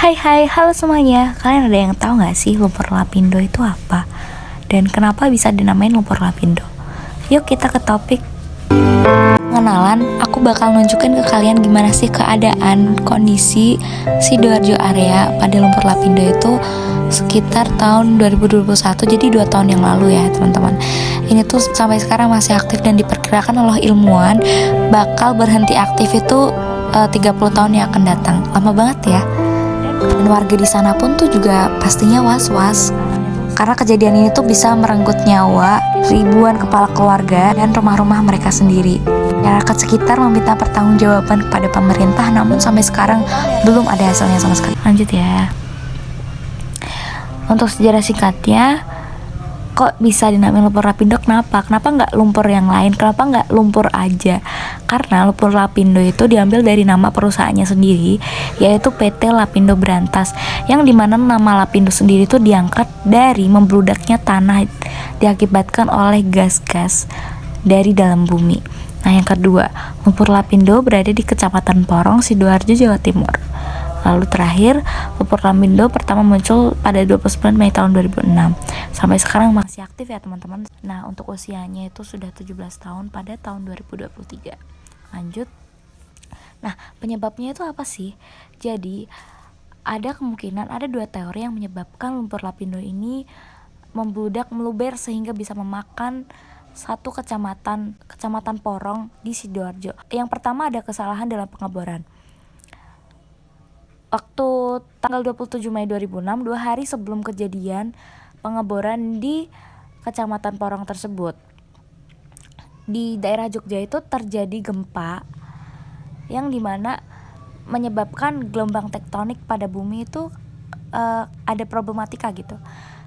Hai hai, halo semuanya. Kalian ada yang tahu nggak sih lumpur lapindo itu apa? Dan kenapa bisa dinamain lumpur lapindo? Yuk kita ke topik. Pengenalan, aku bakal nunjukin ke kalian gimana sih keadaan kondisi Sidoarjo area pada lumpur lapindo itu sekitar tahun 2021, jadi 2 tahun yang lalu ya teman-teman. Ini tuh sampai sekarang masih aktif dan diperkirakan oleh ilmuwan bakal berhenti aktif itu 30 tahun yang akan datang. Lama banget ya. Dan warga di sana pun tuh juga pastinya was-was karena kejadian ini tuh bisa merenggut nyawa ribuan kepala keluarga dan rumah-rumah mereka sendiri. Masyarakat sekitar meminta pertanggungjawaban kepada pemerintah, namun sampai sekarang belum ada hasilnya sama sekali. Lanjut ya. Untuk sejarah singkatnya, kok bisa dinamain lumpur lapindo? Kenapa nggak lumpur yang lain? Kenapa nggak lumpur aja? Karena lumpur lapindo itu diambil dari nama perusahaannya sendiri, yaitu PT Lapindo Brantas, yang dimana nama lapindo sendiri itu diangkat dari membludaknya tanah diakibatkan oleh gas-gas dari dalam bumi. Nah, yang kedua, lumpur lapindo berada di Kecamatan Porong, Sidoarjo, Jawa Timur. Lalu terakhir, lumpur lapindo pertama muncul pada 29 Mei tahun 2006. Sampai sekarang masih aktif ya teman-teman. Nah, untuk usianya itu sudah 17 tahun pada tahun 2023. Lanjut. Nah, penyebabnya itu apa sih? Jadi, ada kemungkinan ada 2 teori yang menyebabkan lumpur lapindo ini membludak meluber sehingga bisa memakan satu kecamatan Porong di Sidoarjo. Yang pertama ada kesalahan dalam pengeboran. Waktu tanggal 27 Mei 2006, 2 hari sebelum kejadian pengeboran di Kecamatan Porong tersebut, di daerah Jogja itu terjadi gempa yang dimana menyebabkan gelombang tektonik pada bumi itu ada problematika gitu.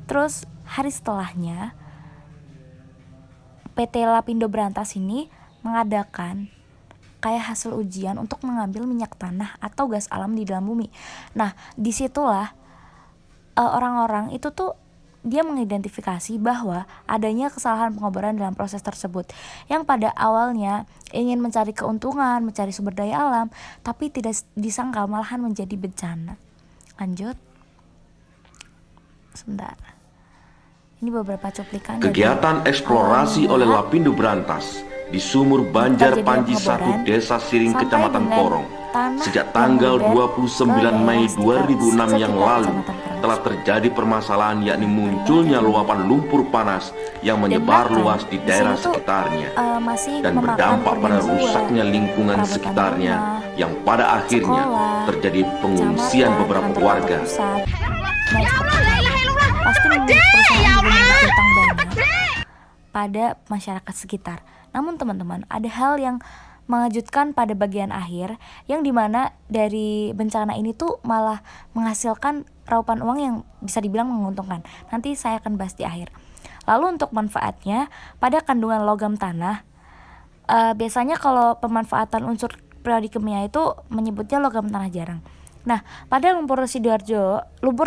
Terus hari setelahnya PT Lapindo Brantas ini mengadakan kayak hasil ujian untuk mengambil minyak tanah atau gas alam di dalam bumi. Nah, disitulah orang-orang itu tuh dia mengidentifikasi bahwa adanya kesalahan pengeboran dalam proses tersebut, yang pada awalnya ingin mencari keuntungan, mencari sumber daya alam, tapi tidak disangka malahan menjadi bencana. Lanjut. Sebentar. Ini beberapa cuplikan kegiatan eksplorasi oleh Lapindo Brantas di Sumur Banjar Panji 1 Desa Siring Kecamatan Porong sejak tanggal 29 Mei 2006 yang lalu telah terjadi permasalahan, yakni munculnya luapan lumpur panas yang menyebar luas di daerah sekitarnya dan berdampak pada rusaknya lingkungan sekitarnya yang pada akhirnya terjadi pengungsian beberapa warga. Pasti memiliki perusahaan utang banyak pada masyarakat sekitar. Namun teman-teman, ada hal yang mengejutkan pada bagian akhir, yang dimana dari bencana ini tuh malah menghasilkan raupan uang yang bisa dibilang menguntungkan. Nanti saya akan bahas di akhir. Lalu untuk manfaatnya, pada kandungan logam tanah, biasanya kalau pemanfaatan unsur periodik kimia itu menyebutnya logam tanah jarang. Nah, pada lumpur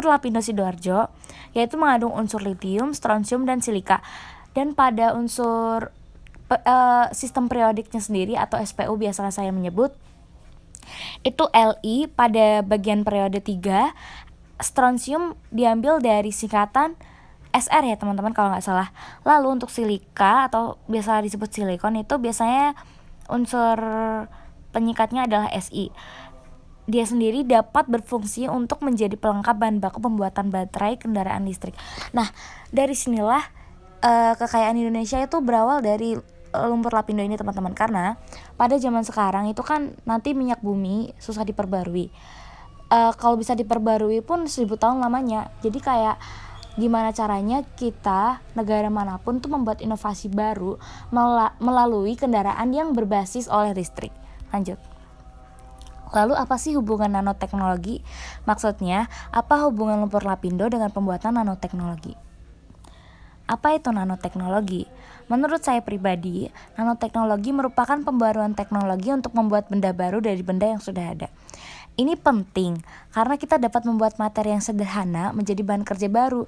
lapindo Sidoarjo, yaitu mengandung unsur litium, strontium, dan silika. Dan pada unsur sistem periodiknya sendiri atau SPU biasanya saya menyebut, itu Li pada bagian periode 3, strontium diambil dari singkatan Sr ya teman-teman kalau nggak salah. Lalu untuk silika atau biasa disebut silikon itu biasanya unsur penyingkatnya adalah Si. Dia sendiri dapat berfungsi untuk menjadi pelengkap bahan baku pembuatan baterai kendaraan listrik. Nah, dari sinilah kekayaan Indonesia itu berawal dari lumpur lapindo ini teman-teman. Karena pada zaman sekarang itu kan nanti minyak bumi susah diperbarui. Kalau bisa diperbarui pun 1000 tahun lamanya. Jadi kayak gimana caranya kita, negara manapun tuh membuat inovasi baru melalui kendaraan yang berbasis oleh listrik. Lanjut. Lalu apa sih hubungan nanoteknologi? Maksudnya, apa hubungan lumpur lapindo dengan pembuatan nanoteknologi? Apa itu nanoteknologi? Menurut saya pribadi, nanoteknologi merupakan pembaruan teknologi untuk membuat benda baru dari benda yang sudah ada. Ini penting karena kita dapat membuat materi yang sederhana menjadi bahan kerja baru,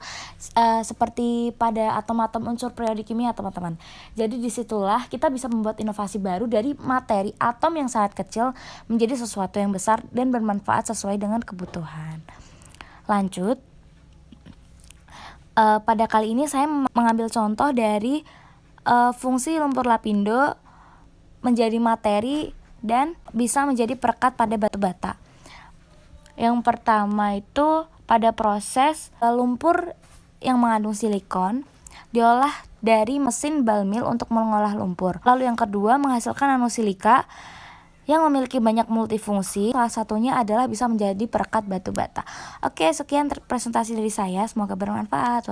seperti pada atom-atom unsur periodik kimia teman-teman. Jadi disitulah kita bisa membuat inovasi baru dari materi atom yang sangat kecil menjadi sesuatu yang besar dan bermanfaat sesuai dengan kebutuhan. Lanjut, pada kali ini saya mengambil contoh dari fungsi lumpur lapindo menjadi materi dan bisa menjadi perekat pada batu bata. Yang pertama itu pada proses lumpur yang mengandung silikon diolah dari mesin ball mill untuk mengolah lumpur. Lalu yang kedua, menghasilkan nanosilika yang memiliki banyak multifungsi. Salah satunya adalah bisa menjadi perekat batu bata. Oke, sekian presentasi dari saya. Semoga bermanfaat.